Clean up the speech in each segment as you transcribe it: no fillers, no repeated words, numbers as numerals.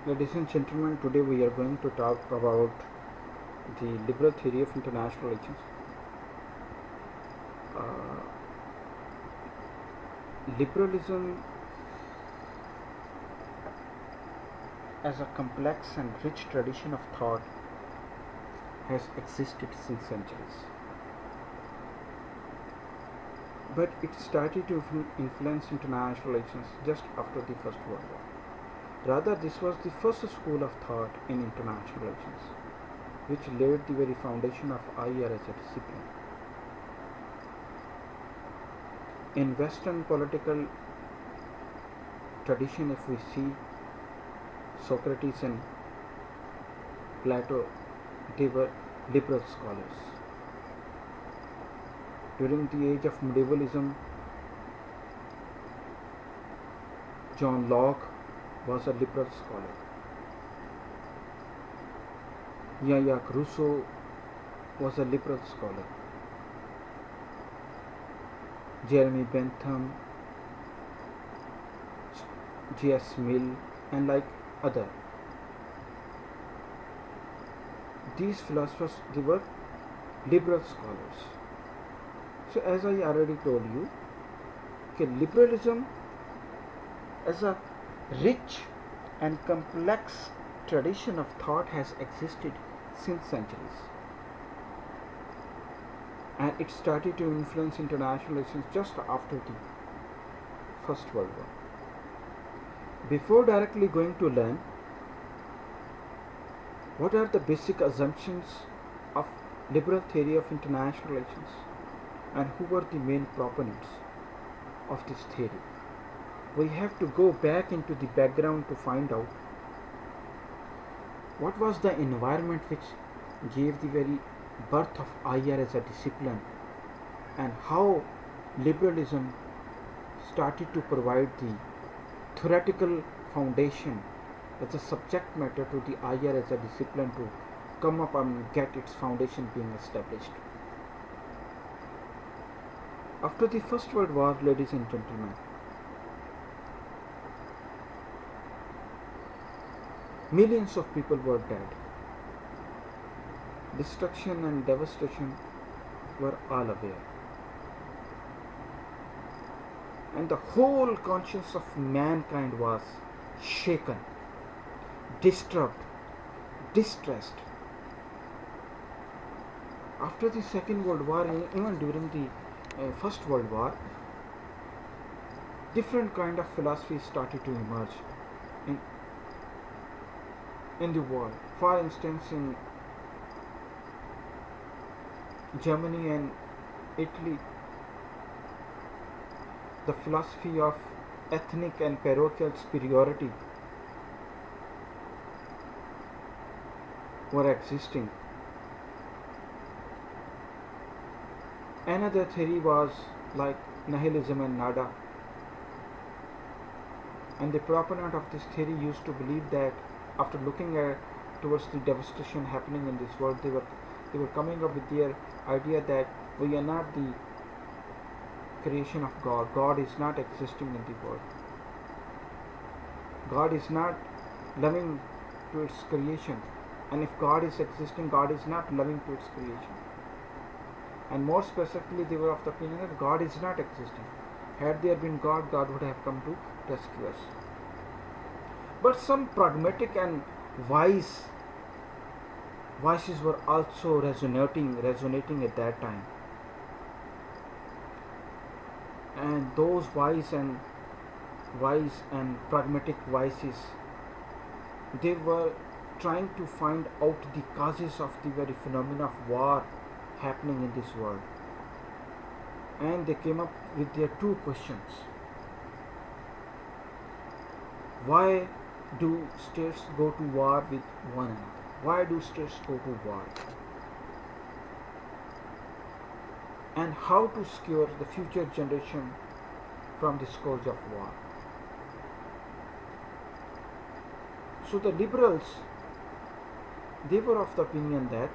Ladies and gentlemen, today we are going to talk about the liberal theory of international relations. Uh, Liberalism, as a complex and rich tradition of thought, has existed since centuries. But it started to influence international relations just after the First World War. Rather, this was the first school of thought in international relations, which laid the very foundation of IR as a discipline. In Western political tradition, if we see Socrates and Plato, they were liberal scholars. During the age of medievalism, John Locke was a liberal scholar. Jean-Jacques Rousseau was a liberal scholar. Jeremy Bentham, J.S. Mill, and like other. These philosophers, they were liberal scholars. So as I already told you, liberalism as a rich and complex tradition of thought has existed since centuries. And it started to influence international relations just after the First World War. Before directly going to learn what are the basic assumptions of liberal theory of international relations and who were the main proponents of this theory, we have to go back into the background to find out what was the environment which gave the very birth of IR as a discipline, and how liberalism started to provide the theoretical foundation as a subject matter to the IR as a discipline to come up and get its foundation being established. After the First World War, ladies and gentlemen, millions of people were dead. Destruction and devastation were all aware. And the whole conscience of mankind was shaken, disturbed, distressed. After the Second World War, even during the First World War, different kind of philosophies started to emerge in the world. For instance, in Germany and Italy, the philosophy of ethnic and parochial superiority were existing. Another theory was like nihilism and nada, and the proponent of this theory used to believe that after looking at towards the devastation happening in this world, they were coming up with their idea that we are not the creation of God. God is not existing in the world. God is not loving to its creation, and if God is existing, God is not loving to its creation. And more specifically, they were of the opinion that God is not existing. Had there been God, God would have come to rescue us. But some pragmatic and wise voices were also resonating at that time. And those wise and pragmatic voices, they were trying to find out the causes of the very phenomena of war happening in this world. And they came up with their two questions. Why do states go to war with one another? Why do states go to war? And how to secure the future generation from the scourge of war. So the liberals, they were of the opinion that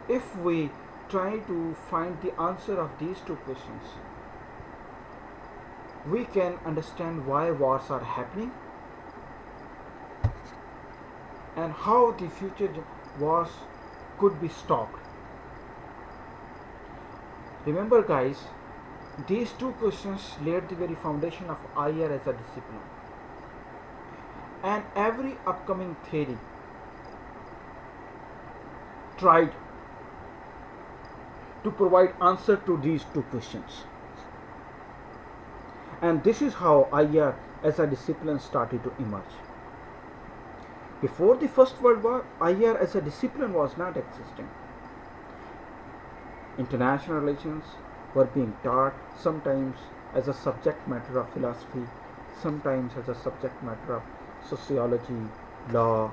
if we try to find the answer of these two questions, we can understand why wars are happening and how the future wars could be stopped. Remember guys, these two questions laid the very foundation of IR as a discipline, and every upcoming theory tried to provide answer to these two questions. And this is how IR as a discipline started to emerge. Before the First World War, IR as a discipline was not existing. International relations were being taught sometimes as a subject matter of philosophy, sometimes as a subject matter of sociology, law,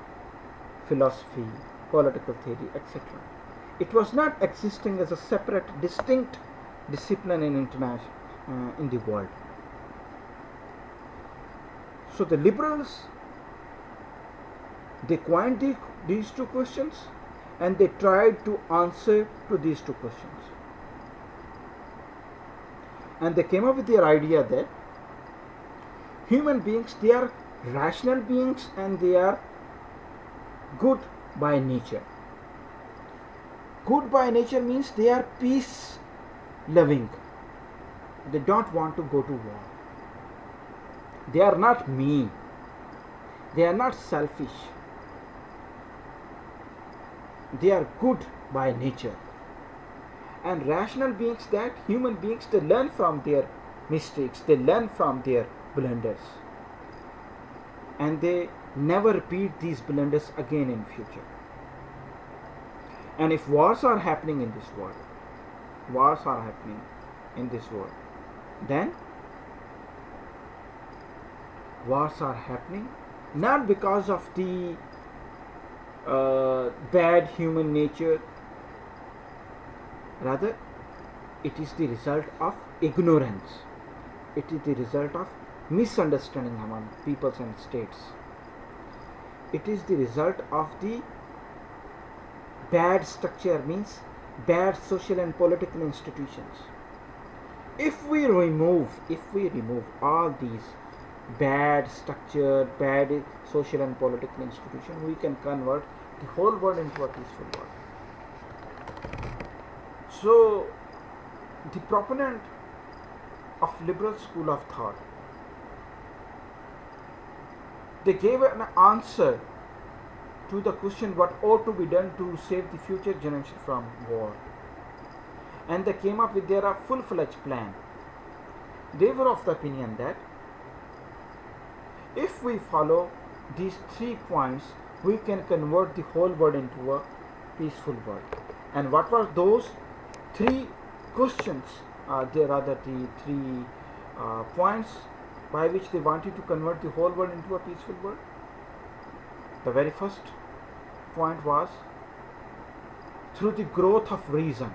philosophy, political theory, etc. It was not existing as a separate, distinct discipline in the world. So the liberals, they coined these two questions, and they tried to answer to these two questions. And they came up with their idea that human beings, they are rational beings and they are good by nature. Good by nature means they are peace loving. They don't want to go to war. They are not mean. They are not selfish. They are good by nature. And rational beings, that human beings, they learn from their mistakes, they learn from their blunders, and they never repeat these blunders again in future. And if wars are happening in this world, then wars are happening not because of the bad human nature. Rather, it is the result of ignorance. It is the result of misunderstanding among peoples and states. It is the result of the bad structure, means bad social and political institutions. If we remove all these bad structure, bad social and political institutions, we can convert the whole world into a peaceful world. So, the proponent of liberal school of thought, they gave an answer to the question what ought to be done to save the future generation from war, and they came up with their full-fledged plan. They were of the opinion that if we follow these 3 points, we can convert the whole world into a peaceful world. And what were those 3 questions? There are the 3 points by which they wanted to convert the whole world into a peaceful world. The very first point was, through the growth of reason,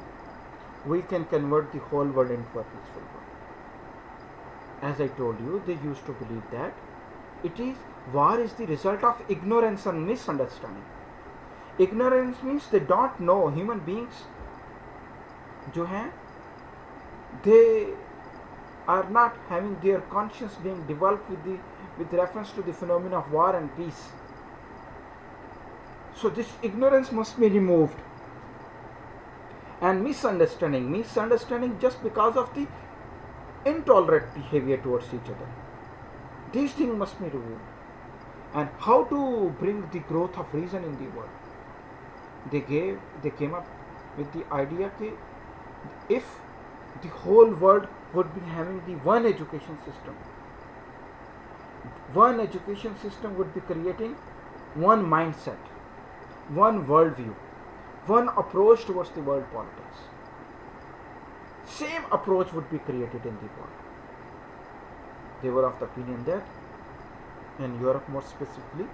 we can convert the whole world into a peaceful world. As I told you, they used to believe that war is the result of ignorance and misunderstanding. Ignorance means they don't know. Human beings जो हैं, they are not having their conscience being developed with reference to the phenomena of war and peace. So this ignorance must be removed. And misunderstanding just because of the intolerant behavior towards each other. These things must be removed. And how to bring the growth of reason in the world? They came up with the idea that if the whole world would be having the one education system would be creating one mindset, one worldview, one approach towards the world politics. Same approach would be created in the world. They were of the opinion that in Europe, more specifically,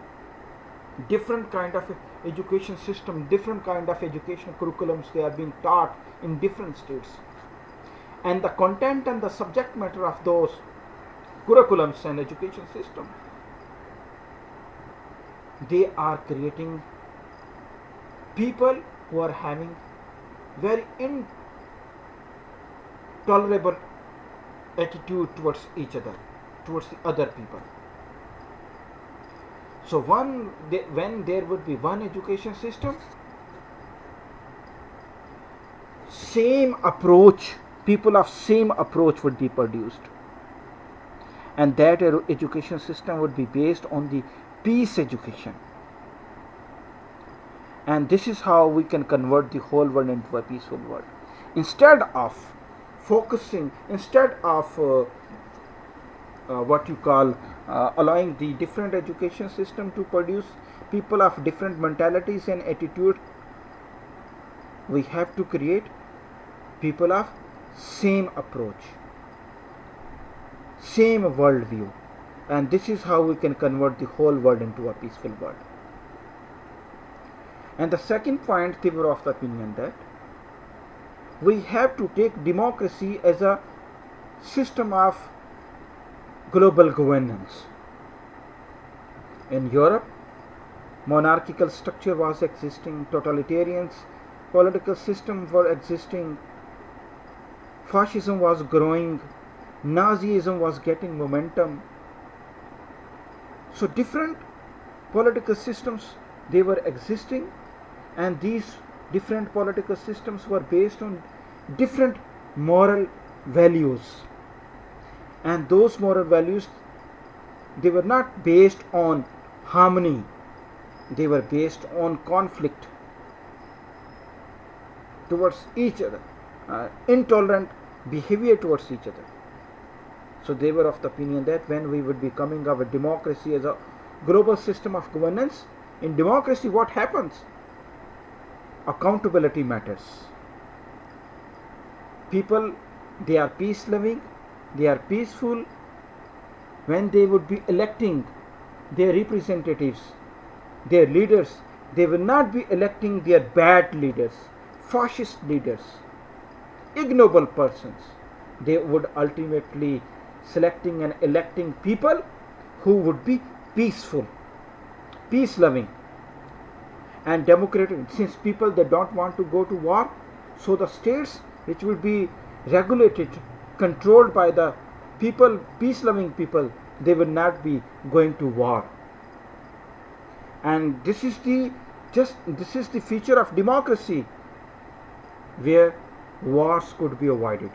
different kind of education system, different kind of educational curriculums, they are being taught in different states, and the content and the subject matter of those curriculums and education system, they are creating people who are having very intolerable attitude towards each other, towards the other people. So when there would be one education system, same approach, people of same approach would be produced, and that education system would be based on the peace education. And this is how we can convert the whole world into a peaceful world. Instead of what you call allowing the different education system to produce people of different mentalities and attitude, we have to create people of same approach, same worldview, and this is how we can convert the whole world into a peaceful world. And the second point, they were of the opinion that we have to take democracy as a system of global governance. In Europe, monarchical structure was existing, totalitarian political systems were existing, fascism was growing, Nazism was getting momentum. So different political systems, they were existing, and these different political systems were based on different moral values. And those moral values, they were not based on harmony, they were based on conflict towards each other, intolerant behavior towards each other. So they were of the opinion that when we would be coming up with democracy as a global system of governance, in democracy what happens? Accountability matters. People, they are peace loving, they are peaceful. When they would be electing their representatives, their leaders, they will not be electing their bad leaders, fascist leaders, ignoble persons. They would ultimately selecting and electing people who would be peaceful, peace loving and democratic. Since people, they don't want to go to war, so the states which will be regulated, controlled by the people, peace loving people, they will not be going to war. And this is the feature of democracy, where wars could be avoided.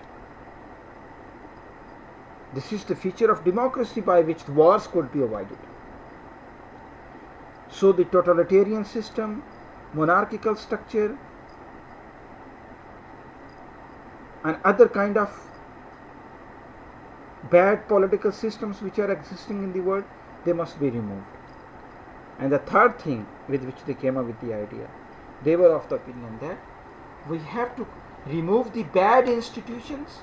This is the feature of democracy by which wars could be avoided. So the totalitarian system, monarchical structure, and other kind of bad political systems which are existing in the world, they must be removed. And the third thing with which they came up with the idea, they were of the opinion that we have to remove the bad institutions,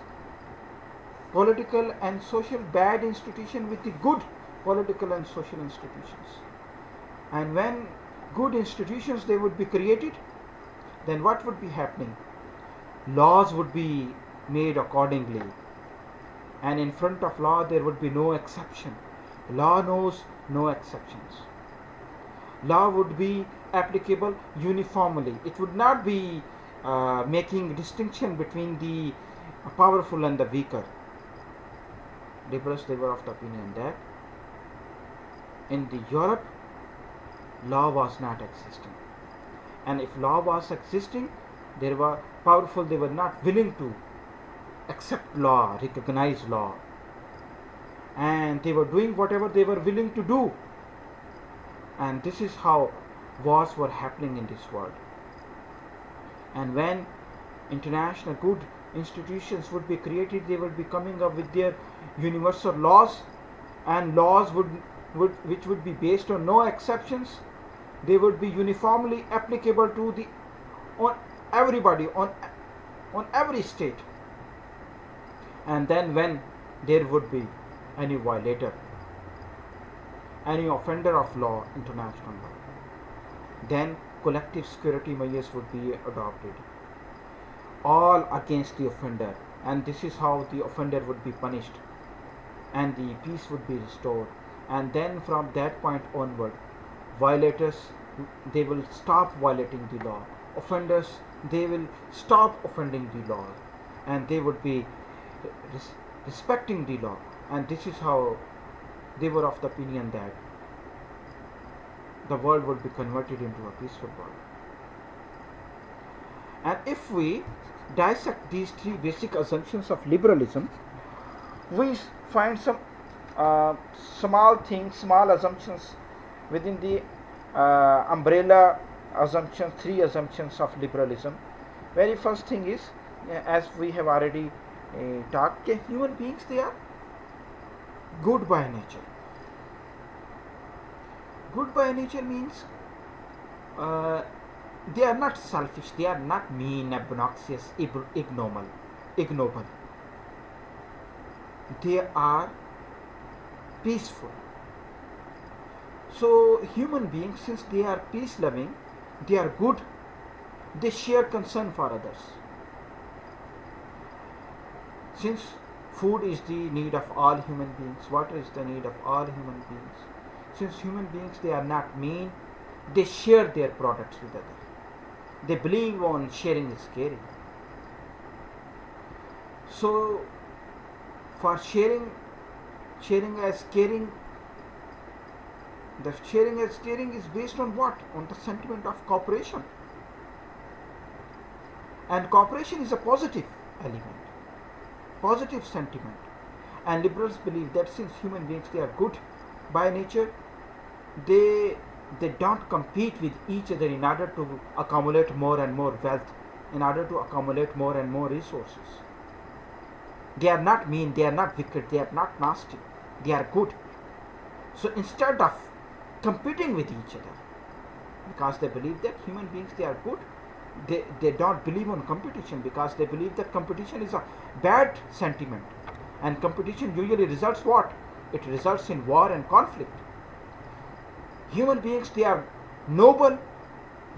political and social bad institutions, with the good political and social institutions. And when good institutions, they would be created, then what would be happening? Laws would be made accordingly, and in front of law there would be no exception. Law knows no exceptions. Law would be applicable uniformly. It would not be making distinction between the powerful and the weaker. Liberals, they were of the opinion that in the Europe, law was not existing, and if law was existing, they were powerful, they were not willing to accept law, recognize law, and they were doing whatever they were willing to do. And this is how wars were happening in this world. And when international good institutions would be created, they would be coming up with their universal laws, and laws which would be based on no exceptions. They would be uniformly applicable to on everybody, on every state. And then when there would be any violator, any offender of law, international law, then collective security measures would be adopted, all against the offender, and this is how the offender would be punished, and the peace would be restored. And then from that point onward, violators, they will stop violating the law. Offenders, they will stop offending the law, and they would be respecting the law. And this is how they were of the opinion that the world would be converted into a peaceful world. And if we dissect these three basic assumptions of liberalism, we find some small things, small assumptions within the umbrella assumptions, three assumptions of liberalism. Very first thing is, as we have already talked, human beings, they are good by nature. Good by nature means they are not selfish, they are not mean, obnoxious, ignoble. They are peaceful. So human beings, since they are peace loving, they are good, they share concern for others. Since food is the need of all human beings, water is the need of all human beings. Since human beings, they are not mean, they share their products with others. They believe on sharing is caring. So for sharing as caring, the sharing as caring is based on what? On the sentiment of cooperation. And cooperation is a positive element, positive sentiment. And liberals believe that since human beings, they are good by nature, they don't compete with each other in order to accumulate more and more wealth, in order to accumulate more and more resources. They are not mean, they are not wicked, they are not nasty, they are good. So instead of competing with each other, because they believe that human beings, they are good, they don't believe on competition, because they believe that competition is a bad sentiment, and competition usually results what? It results in war and conflict. Human beings, they are noble,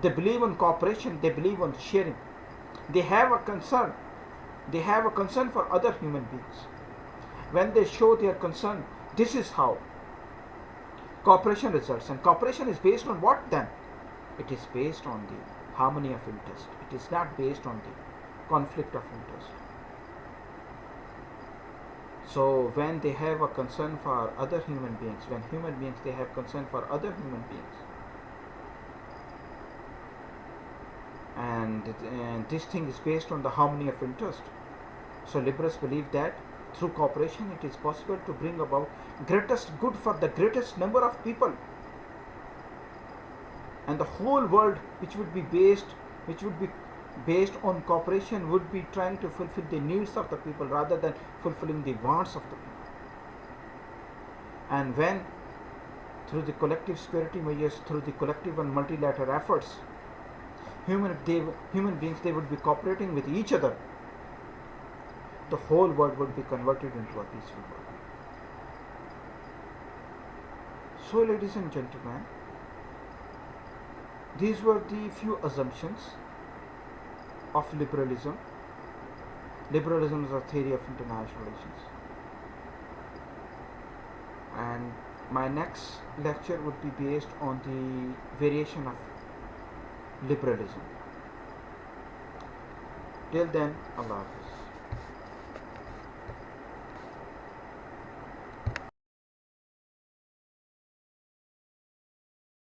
they believe in cooperation, they believe on sharing, they have a concern for other human beings. When they show their concern, this is how cooperation results. And cooperation is based on what then? It is based on the harmony of interest. It is not based on the conflict of interest. So when they have a concern for other human beings, when human beings, they have concern for other human beings, and this thing is based on the harmony of interest. So liberals believe that through cooperation, it is possible to bring about greatest good for the greatest number of people, and the whole world, which would be based on cooperation, would be trying to fulfill the needs of the people rather than fulfilling the wants of the people. And when through the collective security measures, through the collective and multilateral efforts, human beings, they would be cooperating with each other, the whole world would be converted into a peaceful world. So ladies and gentlemen, these were the few assumptions of liberalism. Liberalism is a theory of international relations. And my next lecture would be based on the variation of liberalism. Till then, Allah Hafiz.